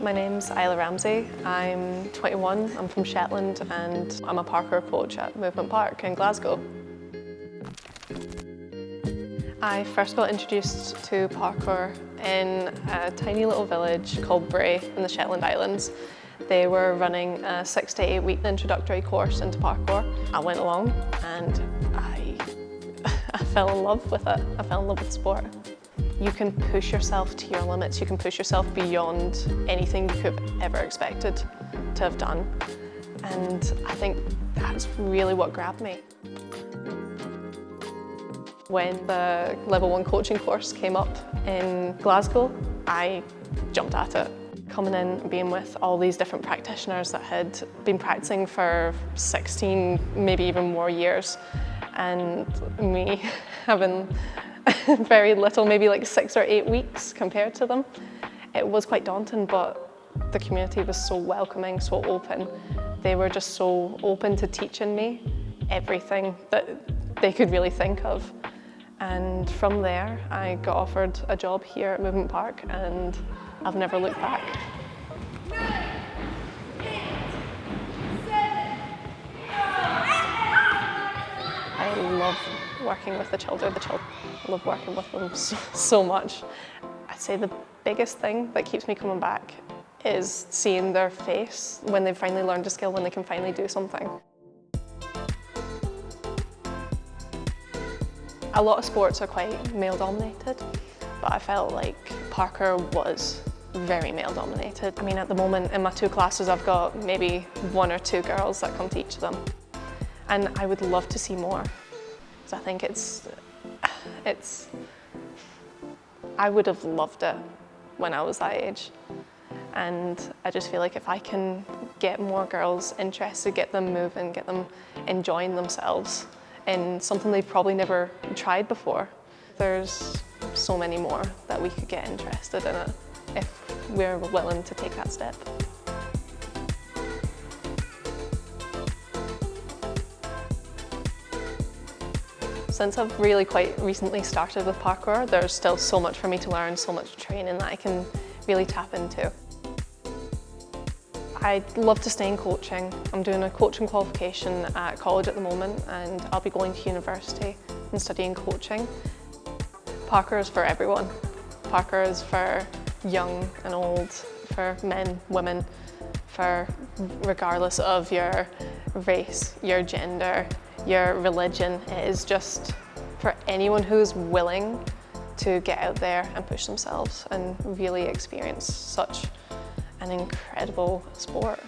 My name's Isla Ramsay. I'm 21, I'm from Shetland and I'm a parkour coach at Movement Park in Glasgow. I first got introduced to parkour in a tiny little village called Bray in the Shetland Islands. They were running a 6 to 8 week introductory course into parkour. I went along and I fell in love with it. I fell in love with the sport. You can push yourself to your limits. You can push yourself beyond anything you could have ever expected to have done. And I think that's really what grabbed me. When the Level 1 coaching course came up in Glasgow, I jumped at it. Coming in and being with all these different practitioners that had been practicing for 16, maybe even more years, and me having very little, maybe like 6 or 8 weeks compared to them. It was quite daunting, but the community was so welcoming, so open. They were just so open to teaching me everything that they could really think of. And from there, I got offered a job here at Movement Park and I've never looked back. 9, 8, 7, I love working with the children. I love working with them so much. I'd say the biggest thing that keeps me coming back is seeing their face when they've finally learned a skill, when they can finally do something. A lot of sports are quite male-dominated, but I felt like parkour was very male-dominated. I mean, at the moment in my 2 classes, I've got maybe 1 or 2 girls that come to each of them. And I would love to see more. So I think I would have loved it when I was that age. And I just feel like if I can get more girls interested, get them moving, get them enjoying themselves in something they've probably never tried before, there's so many more that we could get interested in it if we're willing to take that step. Since I've really quite recently started with parkour, there's still so much for me to learn, so much training that I can really tap into. I'd love to stay in coaching. I'm doing a coaching qualification at college at the moment and I'll be going to university and studying coaching. Parkour is for everyone. Parkour is for young and old, for men, women, for regardless of your race, your gender, your religion. It is just for anyone who's willing to get out there and push themselves and really experience such an incredible sport.